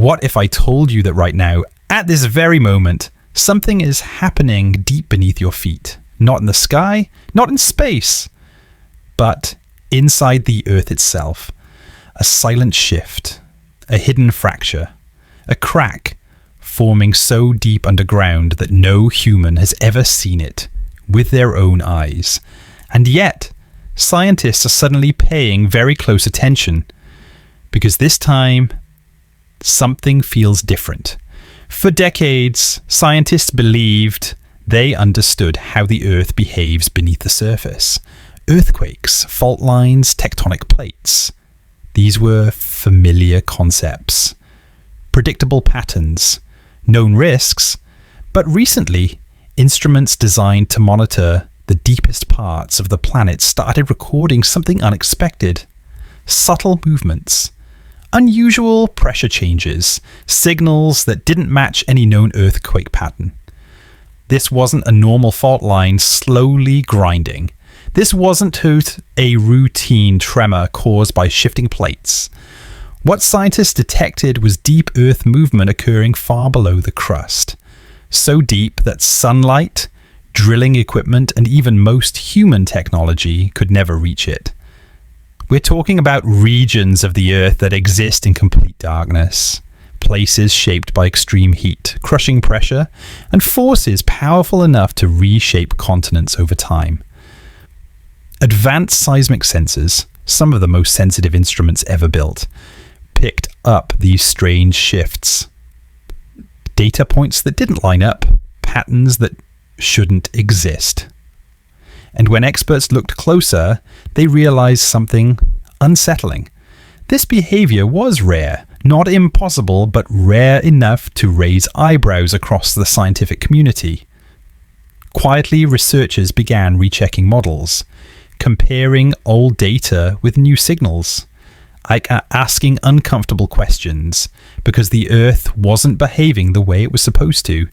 What if I told you that right now, at this very moment, something is happening deep beneath your feet? Not in the sky, not in space, but inside the Earth itself. A silent shift, a hidden fracture, a crack forming so deep underground that no human has ever seen it with their own eyes. And yet, scientists are suddenly paying very close attention, because this time, something feels different. For decades, scientists believed they understood how the Earth behaves beneath the surface. Earthquakes, fault lines, tectonic plates. These were familiar concepts. Predictable patterns, known risks, but recently, instruments designed to monitor the deepest parts of the planet started recording something unexpected. Subtle movements, unusual pressure changes, signals that didn't match any known earthquake pattern. This wasn't a normal fault line slowly grinding. This wasn't a routine tremor caused by shifting plates. What scientists detected was deep Earth movement occurring far below the crust. So deep that sunlight, drilling equipment, and even most human technology could never reach it. We're talking about regions of the Earth that exist in complete darkness. Places shaped by extreme heat, crushing pressure, and forces powerful enough to reshape continents over time. Advanced seismic sensors, some of the most sensitive instruments ever built, picked up these strange shifts. Data points that didn't line up, patterns that shouldn't exist. And when experts looked closer, they realized something unsettling. This behavior was rare, not impossible, but rare enough to raise eyebrows across the scientific community. Quietly, researchers began rechecking models, comparing old data with new signals, asking uncomfortable questions, because the Earth wasn't behaving the way it was supposed to.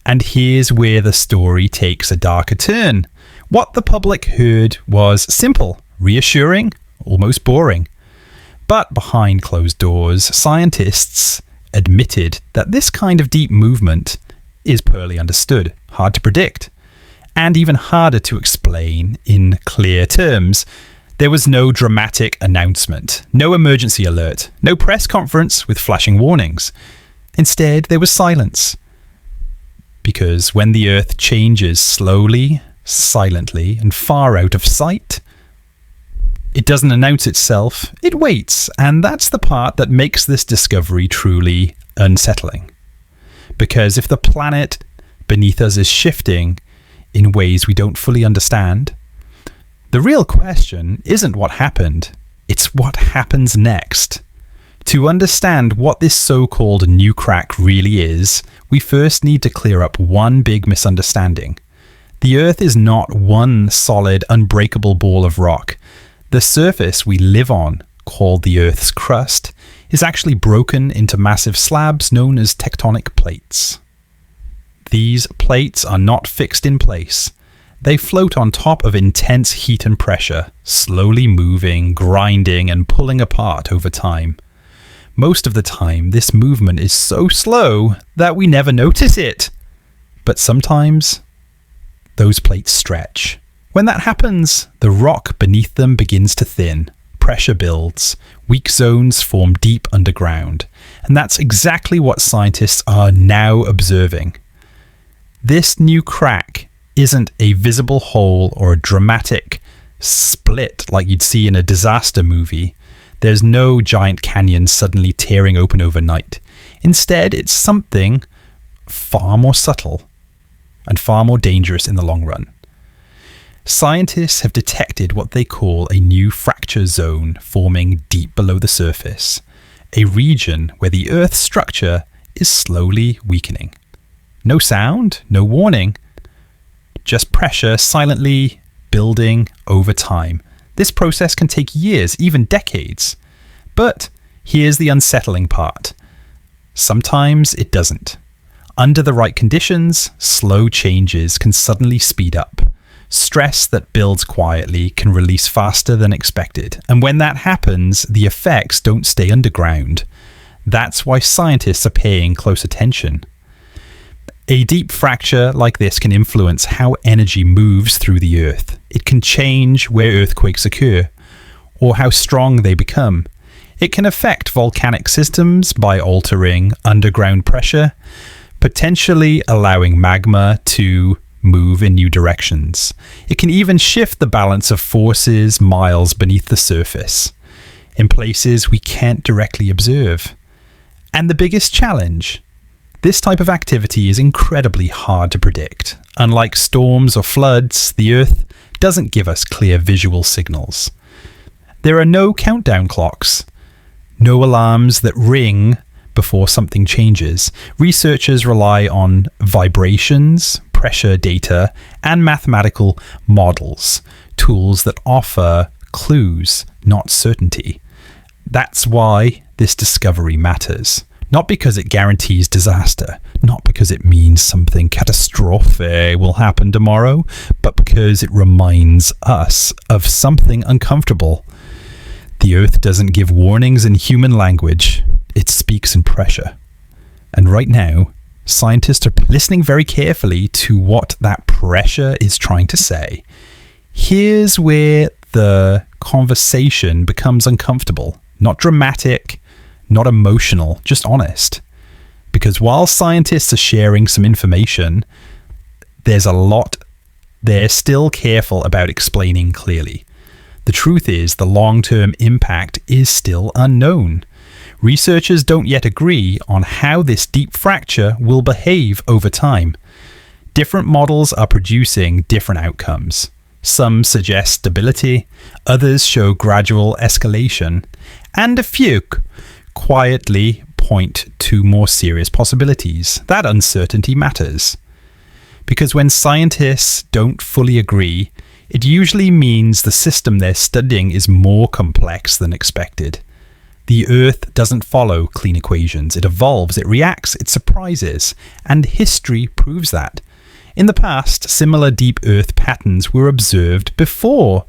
And here's where the story takes a darker turn. What the public heard was simple, reassuring, almost boring. But behind closed doors, scientists admitted that this kind of deep movement is poorly understood, hard to predict, and even harder to explain in clear terms. There was no dramatic announcement, no emergency alert, no press conference with flashing warnings. Instead, there was silence. Because when the Earth changes slowly, silently, and far out of sight, it doesn't announce itself, it waits, and that's the part that makes this discovery truly unsettling. Because if the planet beneath us is shifting in ways we don't fully understand, the real question isn't what happened, it's what happens next. To understand what this so-called new crack really is, we first need to clear up one big misunderstanding. The Earth is not one solid, unbreakable ball of rock. The surface we live on, called the Earth's crust, is actually broken into massive slabs known as tectonic plates. These plates are not fixed in place. They float on top of intense heat and pressure, slowly moving, grinding, and pulling apart over time. Most of the time, this movement is so slow that we never notice it. But sometimes, those plates stretch. When that happens, the rock beneath them begins to thin. Pressure builds. Weak zones form deep underground. And that's exactly what scientists are now observing. This new crack isn't a visible hole or a dramatic split like you'd see in a disaster movie. There's no giant canyon suddenly tearing open overnight. Instead, it's something far more subtle and far more dangerous in the long run. Scientists have detected what they call a new fracture zone forming deep below the surface, a region where the Earth's structure is slowly weakening. No sound, no warning, just pressure silently building over time. This process can take years, even decades. But here's the unsettling part. Sometimes it doesn't. Under the right conditions, slow changes can suddenly speed up. Stress that builds quietly can release faster than expected. And when that happens, the effects don't stay underground. That's why scientists are paying close attention. A deep fracture like this can influence how energy moves through the Earth. It can change where earthquakes occur, or how strong they become. It can affect volcanic systems by altering underground pressure, potentially allowing magma to move in new directions. It can even shift the balance of forces miles beneath the surface, in places we can't directly observe. And the biggest challenge: this type of activity is incredibly hard to predict. Unlike storms or floods, the Earth doesn't give us clear visual signals. There are no countdown clocks, no alarms that ring before something changes. Researchers rely on vibrations, pressure data, and mathematical models, tools that offer clues, not certainty. That's why this discovery matters. Not because it guarantees disaster, not because it means something catastrophic will happen tomorrow, but because it reminds us of something uncomfortable. The Earth doesn't give warnings in human language, it speaks in pressure. And right now, scientists are listening very carefully to what that pressure is trying to say. Here's where the conversation becomes uncomfortable, not dramatic, not emotional, just honest. Because while scientists are sharing some information, they're still careful about explaining clearly. The truth is, the long-term impact is still unknown. Researchers don't yet agree on how this deep fracture will behave over time. Different models are producing different outcomes. Some suggest stability, others show gradual escalation, and a few quietly point to more serious possibilities. That uncertainty matters. Because when scientists don't fully agree, it usually means the system they're studying is more complex than expected. The Earth doesn't follow clean equations. It evolves, it reacts, it surprises, and history proves that. In the past, similar deep Earth patterns were observed before.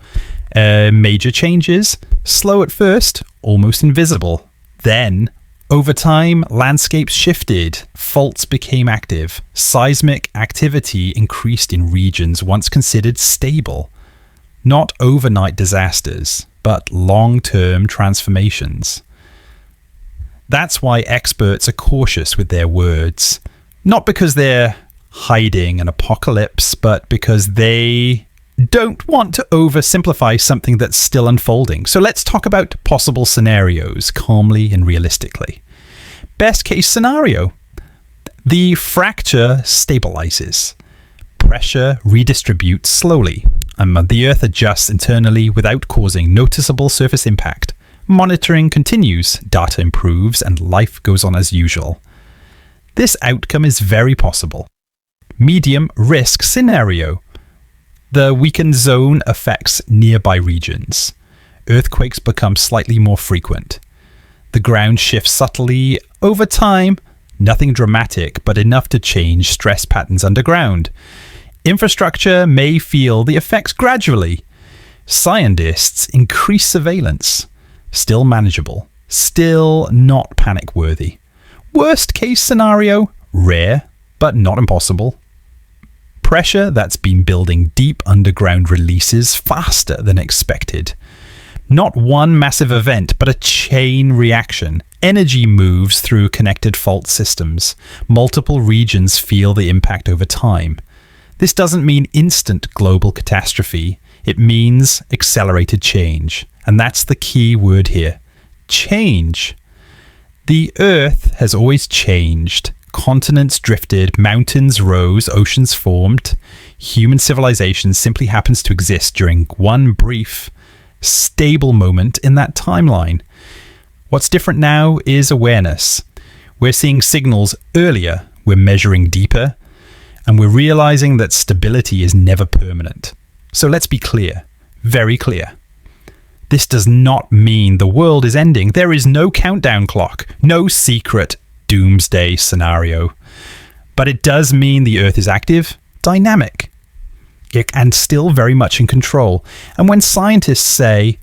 Major changes, slow at first, almost invisible. Then, over time, landscapes shifted, faults became active, seismic activity increased in regions once considered stable. Not overnight disasters, but long-term transformations. That's why experts are cautious with their words. Not because they're hiding an apocalypse, but because they don't want to oversimplify something that's still unfolding. So let's talk about possible scenarios calmly and realistically. Best case scenario: the fracture stabilizes. Pressure redistributes slowly. The Earth adjusts internally without causing noticeable surface impact. Monitoring continues, data improves, and life goes on as usual. This outcome is very possible. Medium risk scenario: the weakened zone affects nearby regions. Earthquakes become slightly more frequent. The ground shifts subtly over time, nothing dramatic, but enough to change stress patterns underground. Infrastructure may feel the effects gradually. Scientists increase surveillance. Still manageable. Still not panic-worthy. Worst case scenario: rare, but not impossible. Pressure that's been building deep underground releases faster than expected. Not one massive event, but a chain reaction. Energy moves through connected fault systems. Multiple regions feel the impact over time. This doesn't mean instant global catastrophe. It means accelerated change. And that's the key word here. Change. The Earth has always changed. Continents drifted, mountains rose, oceans formed. Human civilization simply happens to exist during one brief, stable moment in that timeline. What's different now is awareness. We're seeing signals earlier, we're measuring deeper, and we're realizing that stability is never permanent. So let's be clear, very clear. This does not mean the world is ending. There is no countdown clock, no secret doomsday scenario. But it does mean the Earth is active, dynamic, and still very much in control. And when scientists say,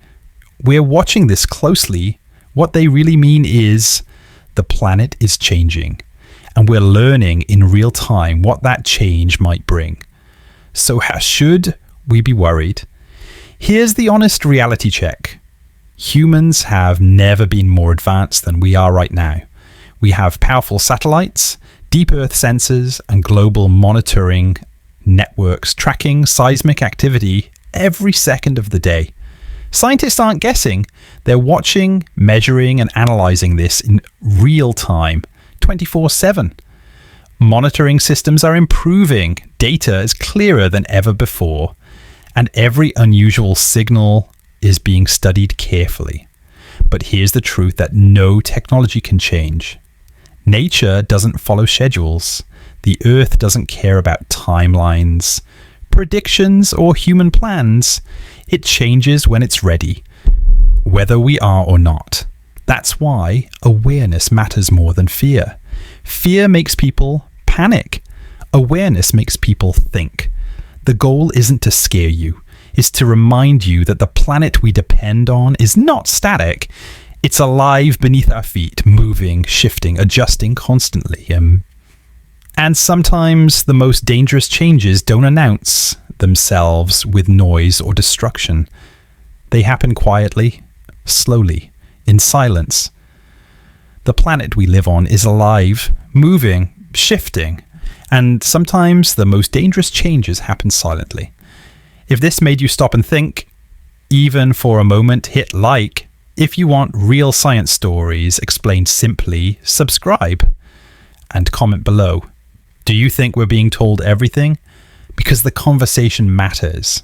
we're watching this closely, what they really mean is the planet is changing, and we're learning in real time what that change might bring. So how should we be worried? Here's the honest reality check. Humans have never been more advanced than we are right now. We have powerful satellites, deep Earth sensors, and global monitoring networks tracking seismic activity every second of the day. Scientists aren't guessing. They're watching, measuring, and analyzing this in real time, 24/7. Monitoring systems are improving. Data is clearer than ever before, and every unusual signal is being studied carefully. But here's the truth that no technology can change. Nature doesn't follow schedules. The Earth doesn't care about timelines, predictions, or human plans. It changes when it's ready, whether we are or not. That's why awareness matters more than fear. Fear makes people panic. Awareness makes people think. The goal isn't to scare you. It's to remind you that the planet we depend on is not static. It's alive beneath our feet, moving, shifting, adjusting constantly. And sometimes the most dangerous changes don't announce themselves with noise or destruction. They happen quietly, slowly, in silence. The planet we live on is alive, moving, shifting, and sometimes the most dangerous changes happen silently. If this made you stop and think, even for a moment, hit like. If you want real science stories explained simply, subscribe and comment below. Do you think we're being told everything? Because the conversation matters.